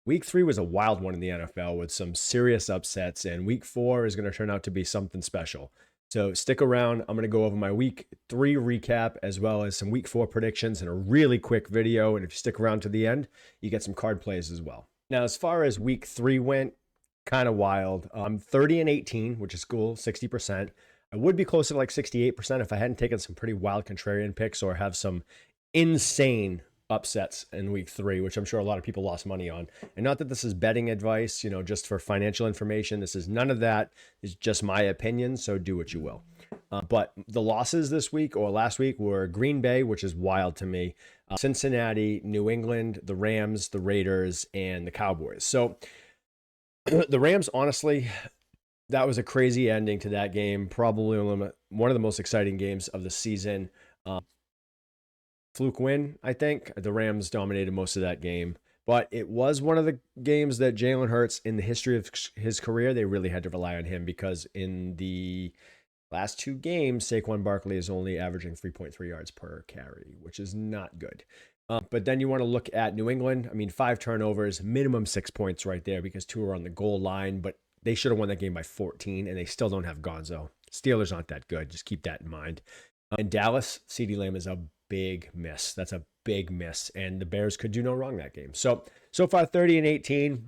Week 3 was a wild one in the NFL with some serious upsets, and week 4 is going to turn out to be something special. So stick around. I'm going to go over my week 3 recap as well as some week 4 predictions in a really quick video. And if you stick around to the end, you get some card plays as well. Now, as far as week 3 went, kind of wild. 30-18, which is cool, 60%. I would be closer to like 68% if I hadn't taken some pretty wild contrarian picks or have some insane upsets in week 3, which I'm sure a lot of people lost money on. And not that this is betting advice, just for financial information. This is none of that. It's just my opinion, so do what you will. But the losses this week or last week were Green Bay, which is wild to me, Cincinnati, New England, the Rams, the Raiders, and the Cowboys. So the Rams, honestly, that was a crazy ending to that game. Probably one of the most exciting games of the season. Fluke win, I think. The Rams dominated most of that game. But it was one of the games that Jalen Hurts, in the history of his career, they really had to rely on him because in the last 2 games, Saquon Barkley is only averaging 3.3 yards per carry, which is not good. But then you want to look at New England. 5 turnovers, minimum 6 points right there because 2 are on the goal line. But they should have won that game by 14, and they still don't have Gonzo. Steelers aren't that good. Just keep that in mind. In Dallas, CeeDee Lamb is a big miss. That's a big miss. And the Bears could do no wrong that game. So far, 30-18.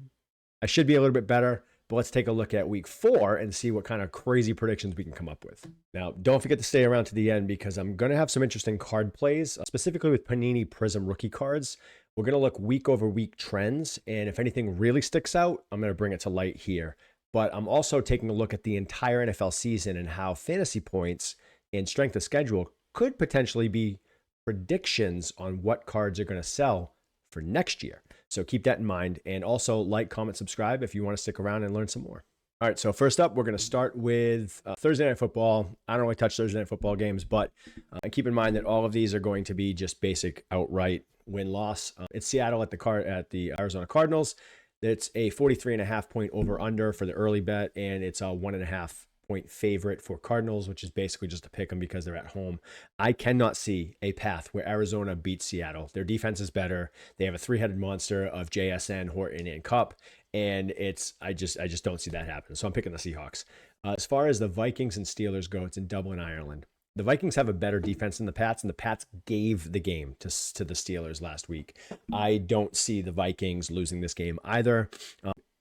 I should be a little bit better. But let's take a look at week 4 and see what kind of crazy predictions we can come up with. Now, don't forget to stay around to the end because I'm going to have some interesting card plays, specifically with Panini Prism rookie cards. We're going to look week over week trends. And if anything really sticks out, I'm going to bring it to light here. But I'm also taking a look at the entire NFL season and how fantasy points and strength of schedule could potentially be predictions on what cards are going to sell for next year. So keep that in mind. And also like, comment, subscribe if you want to stick around and learn some more. All right, so first up, we're going to start with Thursday Night Football. I don't really touch Thursday Night Football games, but keep in mind that all of these are going to be just basic outright win-loss. It's Seattle at the Arizona Cardinals. It's a 43.5 point over-under for the early bet, and it's a 1.5 point favorite for Cardinals, which is basically just to pick them because they're at home. I cannot see a path where Arizona beats Seattle. Their defense is better. They have a 3-headed monster of JSN, Horton, and Kupp, and I just don't see that happen. So I'm picking the Seahawks. As far as the Vikings and Steelers go, it's in Dublin, Ireland. The Vikings have a better defense than the Pats, and the Pats gave the game to the Steelers last week. I don't see the Vikings losing this game either.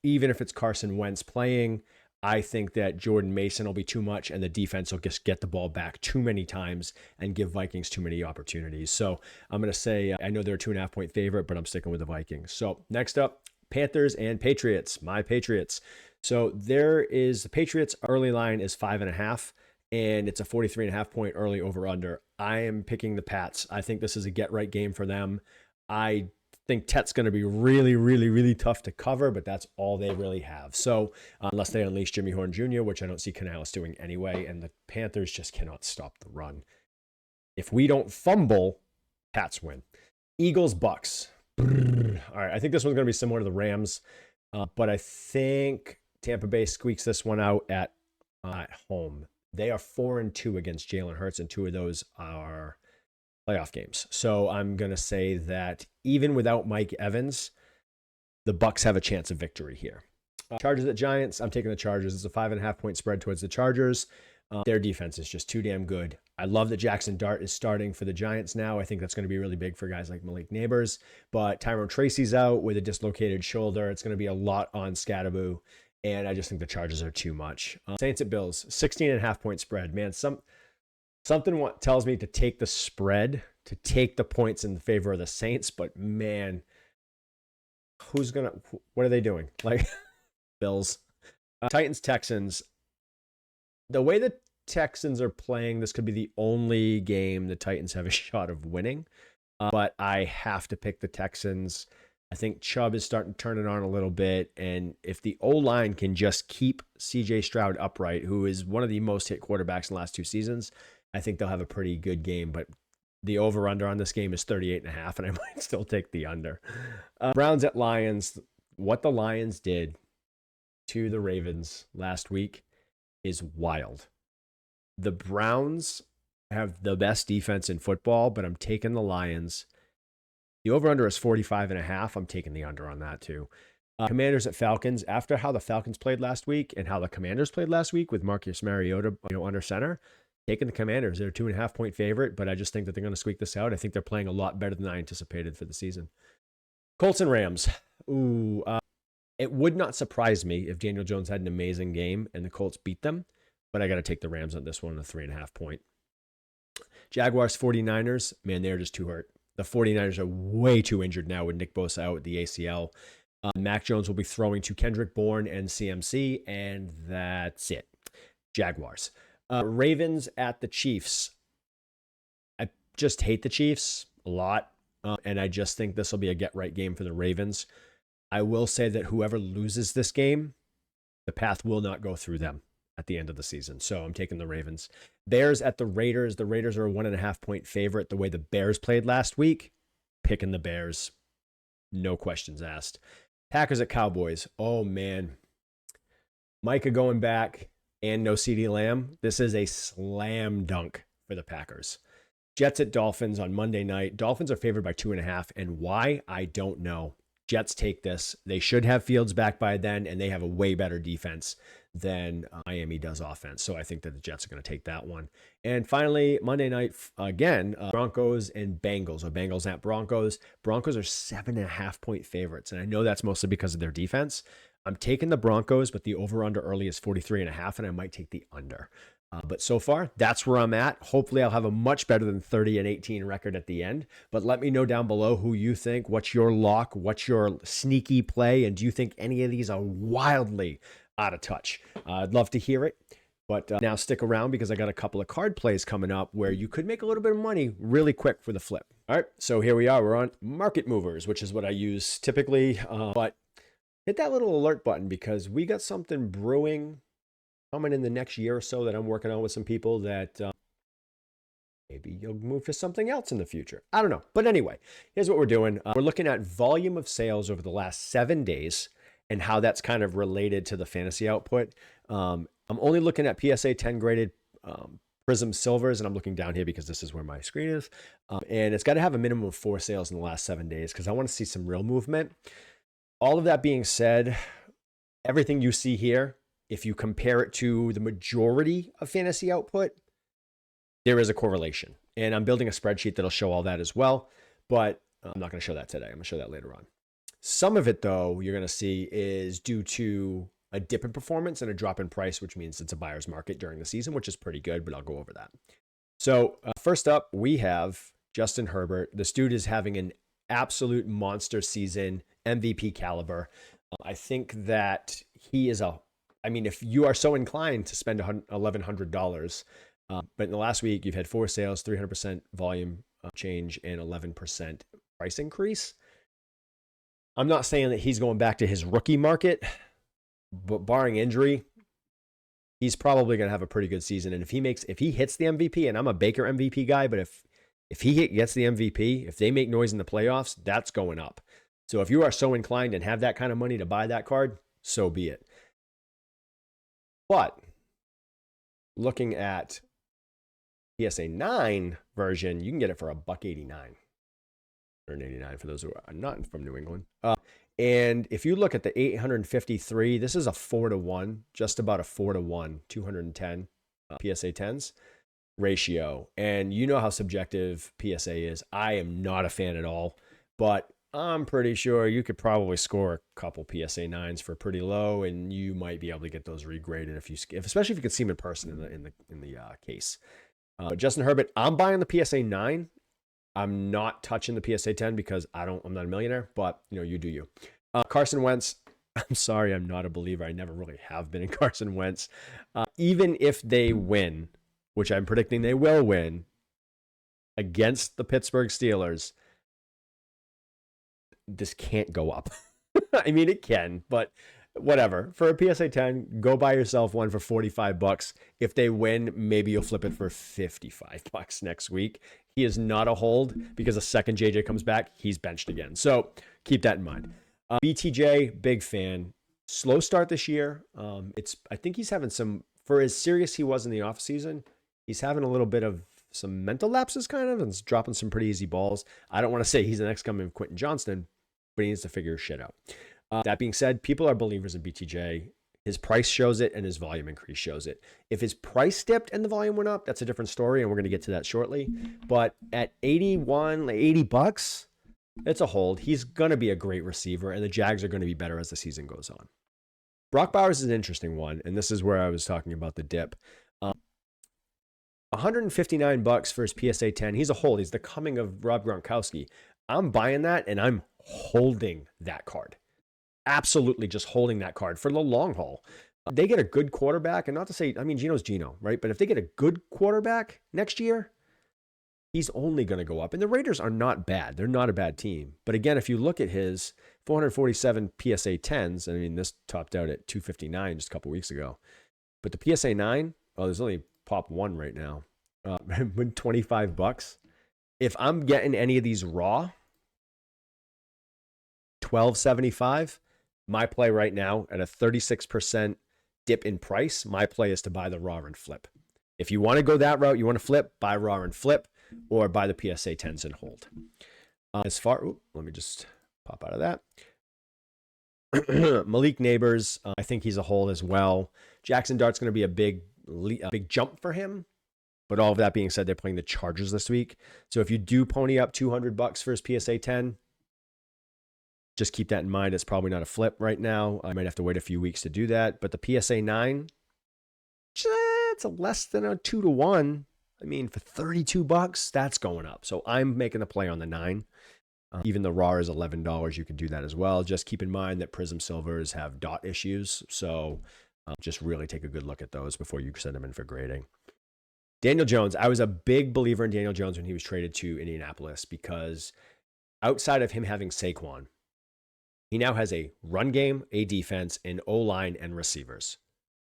Even if it's Carson Wentz playing, I think that Jordan Mason will be too much, and the defense will just get the ball back too many times and give Vikings too many opportunities. So I'm going to say, I know they're a 2.5 point favorite, but I'm sticking with the Vikings. So next up, Panthers and Patriots, my Patriots. So the Patriots early line is 5.5. And it's a 43.5 point early over-under. I am picking the Pats. I think this is a get-right game for them. I think Tet's going to be really, really, really tough to cover, but that's all they really have. So unless they unleash Jimmy Horn Jr., which I don't see Canales doing anyway, and the Panthers just cannot stop the run. If we don't fumble, Pats win. Eagles, Bucks. All right, I think this one's going to be similar to the Rams, but I think Tampa Bay squeaks this one out at home. They are 4-2 against Jalen Hurts, and 2 of those are playoff games. So I'm going to say that even without Mike Evans, the Bucks have a chance of victory here. Chargers at Giants, I'm taking the Chargers. It's a 5.5 point spread towards the Chargers. Their defense is just too damn good. I love that Jackson Dart is starting for the Giants now. I think that's going to be really big for guys like Malik Neighbors. But Tyrone Tracy's out with a dislocated shoulder. It's going to be a lot on Scatterboo. And I just think the Chargers are too much. Saints at Bills, 16.5 point spread. Man, something tells me to take the spread, to take the points in favor of the Saints. But man, what are they doing? Like, Bills. Titans, Texans. The way the Texans are playing, this could be the only game the Titans have a shot of winning. But I have to pick the Texans. I think Chubb is starting to turn it on a little bit. And if the O-line can just keep CJ Stroud upright, who is one of the most hit quarterbacks in the last 2 seasons, I think they'll have a pretty good game. But the over-under on this game is 38.5, and I might still take the under. Browns at Lions. What the Lions did to the Ravens last week is wild. The Browns have the best defense in football, but I'm taking the Lions. The over-under is 45.5. I'm taking the under on that too. Commanders at Falcons. After how the Falcons played last week and how the Commanders played last week with Marcus Mariota, under center, taking the Commanders. They're a 2.5-point favorite, but I just think that they're going to squeak this out. I think they're playing a lot better than I anticipated for the season. Colts and Rams. It would not surprise me if Daniel Jones had an amazing game and the Colts beat them, but I got to take the Rams on this one, a 3.5-point. Jaguars 49ers, man, they're just too hurt. The 49ers are way too injured now with Nick Bosa out with the ACL. Mac Jones will be throwing to Kendrick Bourne and CMC, and that's it. Jaguars. Ravens at the Chiefs. I just hate the Chiefs a lot, and I just think this will be a get-right game for the Ravens. I will say that whoever loses this game, the path will not go through them at the end of the season. So I'm taking the Ravens. Bears at the Raiders. The Raiders are a 1.5-point favorite. The way the Bears played last week, picking the Bears. No questions asked. Packers at Cowboys. Oh, man. Micah going back and no CeeDee Lamb. This is a slam dunk for the Packers. Jets at Dolphins on Monday night. Dolphins are favored by 2.5. And why? I don't know. Jets take this. They should have Fields back by then, and they have a way better defense than Miami does offense. So I think that the Jets are going to take that one. And finally, Monday night, again, Broncos and Bengals. So Bengals at Broncos. Broncos are 7.5-point favorites, and I know that's mostly because of their defense. I'm taking the Broncos, but the over-under early is 43.5, and I might take the under. But so far, that's where I'm at. Hopefully, I'll have a much better than 30-18 record at the end. But let me know down below who you think. What's your lock? What's your sneaky play? And do you think any of these are wildly out of touch? I'd love to hear it. But now stick around because I got a couple of card plays coming up where you could make a little bit of money really quick for the flip. All right, so here we are. We're on Market Movers, which is what I use typically. But hit that little alert button because we got something brewing coming in the next year or so that I'm working on with some people that maybe you'll move to something else in the future. I don't know. But anyway, here's what we're doing. We're looking at volume of sales over the last 7 days and how that's kind of related to the fantasy output. I'm only looking at PSA 10 graded Prism Silvers, and I'm looking down here because this is where my screen is. And it's got to have a minimum of 4 sales in the last 7 days because I want to see some real movement. All of that being said, everything you see here, if you compare it to the majority of fantasy output, there is a correlation. And I'm building a spreadsheet that'll show all that as well, but I'm not going to show that today. I'm going to show that later on. Some of it, though, you're going to see is due to a dip in performance and a drop in price, which means it's a buyer's market during the season, which is pretty good, but I'll go over that. So first up, we have Justin Herbert. This dude is having an absolute monster season, MVP caliber. I think that he is if you are so inclined to spend $1,100, but in the last week, you've had 4 sales, 300% volume change, and 11% price increase. I'm not saying that he's going back to his rookie market, but barring injury, he's probably going to have a pretty good season. And if he hits the MVP, and I'm a Baker MVP guy, but if he gets the MVP, if they make noise in the playoffs, that's going up. So if you are so inclined and have that kind of money to buy that card, so be it. But looking at PSA 9 version, you can get it for $189. $189 for those who are not from New England. And if you look at the 853, this is a 4-to-1, just about a 4-to-1, 210 PSA 10s ratio. And you know how subjective PSA is. I am not a fan at all, but I'm pretty sure you could probably score a couple PSA 9s for pretty low, and you might be able to get those regraded especially if you can see them in person in the case. But Justin Herbert, I'm buying the PSA 9. I'm not touching the PSA 10 because I'm not a millionaire, but you do you. Carson Wentz, I'm sorry, I'm not a believer. I never really have been in Carson Wentz. Even if they win, which I'm predicting they will win against the Pittsburgh Steelers, this can't go up. I mean, it can, but whatever. For a PSA 10, go buy yourself one for $45. If they win, maybe you'll flip it for $55 next week. He is not a hold because the second JJ comes back, he's benched again. So keep that in mind. BTJ, big fan. Slow start this year. I think he's having for as serious he was in the offseason, he's having a little bit of some mental lapses kind of, and dropping some pretty easy balls. I don't want to say he's the next coming of Quentin Johnston, but he needs to figure his shit out. That being said, people are believers in BTJ. His price shows it and his volume increase shows it. If his price dipped and the volume went up, that's a different story, and we're going to get to that shortly. But at 81, like $80, it's a hold. He's going to be a great receiver, and the Jags are going to be better as the season goes on. Brock Bowers is an interesting one, and this is where I was talking about the dip. $159 for his PSA 10. He's a hold. He's the coming of Rob Gronkowski. I'm buying that, and I'm holding that card. Absolutely just holding that card for the long haul. They get a good quarterback, and not to say, I mean, Geno's Geno, right? But if they get a good quarterback next year, he's only going to go up. And the Raiders are not bad. They're not a bad team. But again, if you look at his 447 PSA 10s, I mean, this topped out at 259 just a couple weeks ago. But the PSA 9, oh, there's only pop one right now. $25. If I'm getting any of these raw, $12.75. My play right now at a 36% dip in price, my play is to buy the raw and flip. If you want to go that route, you want to flip, buy raw and flip, or buy the PSA 10s and hold. Let me just pop out of that. Malik Neighbors, I think he's a hold as well. Jackson Dart's going to be a big jump for him. But all of that being said, they're playing the Chargers this week. So if you do pony up $200 for his PSA 10, just keep that in mind. It's probably not a flip right now. I might have to wait a few weeks to do that. But the PSA 9, it's a less than a 2-to-1. I mean, for $32, that's going up. So I'm making a play on the 9. Even the raw is $11. You could do that as well. Just keep in mind that Prism Silvers have dot issues. So just really take a good look at those before you send them in for grading. Daniel Jones. I was a big believer in Daniel Jones when he was traded to Indianapolis because outside of him having Saquon, he now has a run game, a defense, an O-line, and receivers.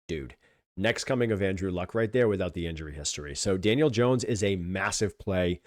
Dude, next coming of Andrew Luck right there without the injury history. So Daniel Jones is a massive play,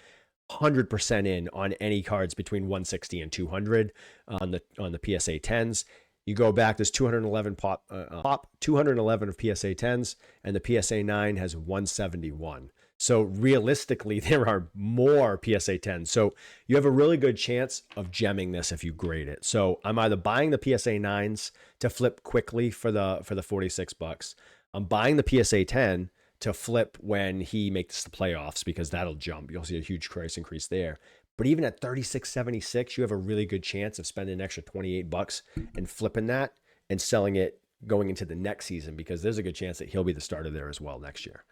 100% in on any cards between 160 and 200 on the PSA 10s. You go back, there's 211 211 of PSA 10s, and the PSA 9 has 171. So realistically, there are more PSA 10s. So you have a really good chance of gemming this if you grade it. So I'm either buying the PSA 9s to flip quickly for the $46. I'm buying the PSA 10 to flip when he makes the playoffs because that'll jump. You'll see a huge price increase there. But even at $36.76, you have a really good chance of spending an extra $28 and flipping that and selling it going into the next season because there's a good chance that he'll be the starter there as well next year.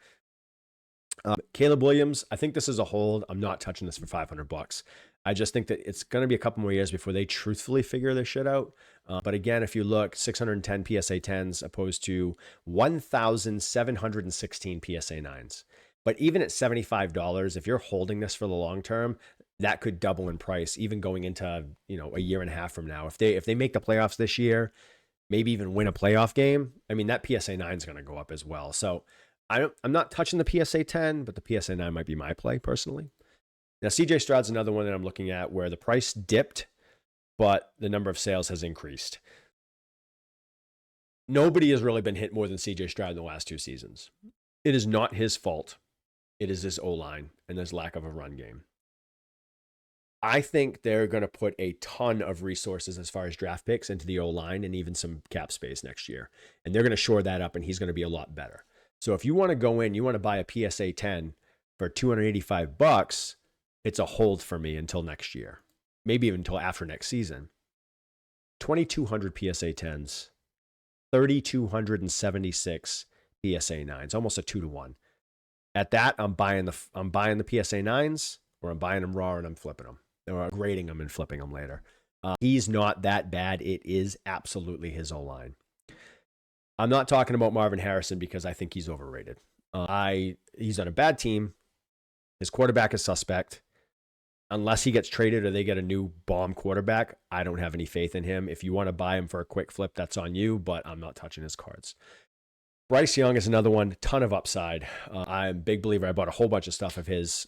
Caleb Williams, I think this is a hold. I'm not touching this for $500. I just think that it's going to be a couple more years before they truthfully figure this shit out. But again, if you look, 610 PSA 10s opposed to 1,716 PSA 9s. But even at $75, if you're holding this for the long term, that could double in price, even going into a year and a half from now. If they make the playoffs this year, maybe even win a playoff game, I mean that PSA 9 is going to go up as well. So I'm not touching the PSA 10, but the PSA 9 might be my play personally. Now, CJ Stroud's another one that I'm looking at where the price dipped, but the number of sales has increased. Nobody has really been hit more than CJ Stroud in the last 2 seasons. It is not his fault. It is his O-line and his lack of a run game. I think they're going to put a ton of resources as far as draft picks into the O-line and even some cap space next year. And they're going to shore that up, and he's going to be a lot better. So if you want to go in, you want to buy a PSA 10 for $285, it's a hold for me until next year. Maybe even until after next season. 2,200 PSA 10s, 3,276 PSA 9s, almost a 2-to-1. At that, I'm buying the PSA 9s, or I'm buying them raw and I'm flipping them. Or grading them and flipping them later. He's not that bad. It is absolutely his O-line. I'm not talking about Marvin Harrison because I think he's overrated. He's on a bad team. His quarterback is suspect. Unless he gets traded or they get a new bomb quarterback, I don't have any faith in him. If you want to buy him for a quick flip, that's on you, but I'm not touching his cards. Bryce Young is another one, ton of upside. I'm a big believer. I bought a whole bunch of stuff of his,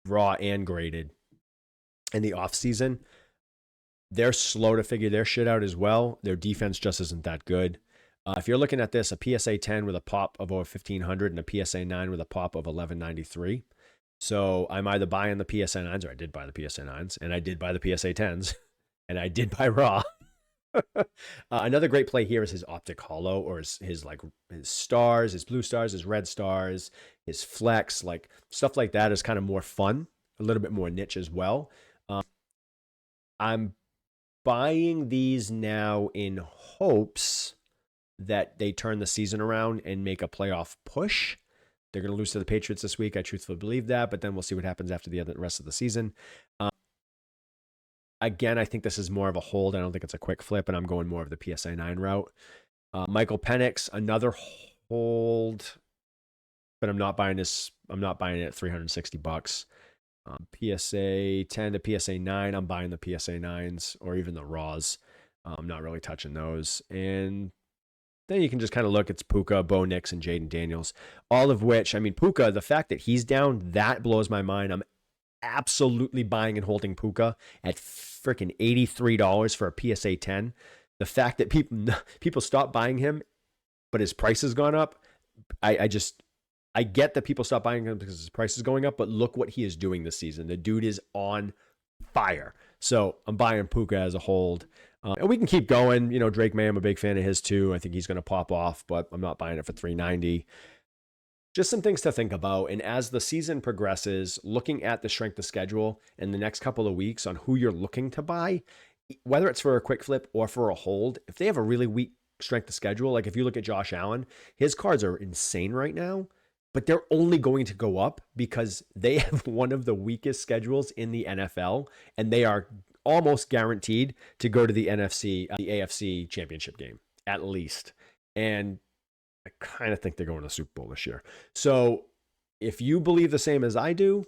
raw and graded in the offseason. They're slow to figure their shit out as well. Their defense just isn't that good. If you're looking at this, a PSA 10 with a pop of over 1,500 and a PSA 9 with a pop of 1,193. So I'm either buying the PSA 9s, or I did buy the PSA 9s, and I did buy the PSA 10s, and I did buy raw. Another great play here is his optic hollow, or his like his stars, his blue stars, his red stars, his flex, like stuff like that is kind of more fun, a little bit more niche as well. Um, I'm buying these now in hopes that they turn the season around and make a playoff push. They're going to lose to the Patriots this week. I truthfully believe that, but then we'll see what happens after the rest of the season. Again, I think this is more of a hold. I don't think it's a quick flip, and I'm going more of the PSA 9 route. Michael Penix, another hold, but I'm not buying this. I'm not buying it at $360. PSA 10 to PSA 9, I'm buying the PSA 9s or even the Raws. I'm not really touching those. And then you can just kind of look. It's Puka, Bo Nix, and Jaden Daniels. All of which, I mean, Puka, the fact that he's down, that blows my mind. I'm absolutely buying and holding Puka at freaking $83 for a PSA 10. The fact that people stop buying him, but his price has gone up. I get that people stop buying him because his price is going up, but look what he is doing this season. The dude is on fire. So I'm buying Puka as a hold. And we can keep going. You know, Drake May, I'm a big fan of his too. I think he's going to pop off, but I'm not buying it for $390. Just some things to think about. And as the season progresses, looking at the strength of schedule in the next couple of weeks on who you're looking to buy, whether it's for a quick flip or for a hold, if they have a really weak strength of schedule, like if you look at Josh Allen, his cards are insane right now, but they're only going to go up because they have one of the weakest schedules in the NFL, and they are almost guaranteed to go to the AFC championship game, at least. And I kind of think they're going to the Super Bowl this year. So if you believe the same as I do,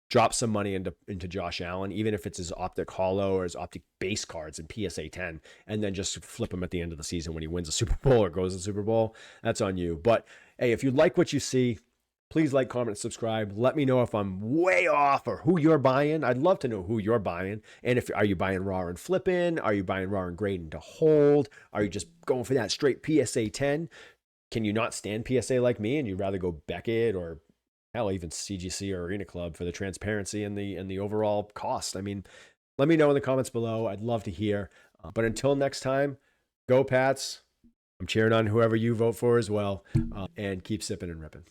drop some money into Josh Allen, even if it's his optic hollow or his optic base cards in PSA 10, and then just flip him at the end of the season when he wins a Super Bowl or goes to the Super Bowl. That's on you. But hey, if you like what you see, please like, comment, subscribe. Let me know if I'm way off or who you're buying. I'd love to know who you're buying. And are you buying raw and flipping? Are you buying raw and grading to hold? Are you just going for that straight PSA 10? Can you not stand PSA like me and you'd rather go Beckett or hell, even CGC or Arena Club for the transparency and the overall cost? I mean, let me know in the comments below. I'd love to hear. But until next time, go Pats. I'm cheering on whoever you vote for as well. And keep sipping and ripping.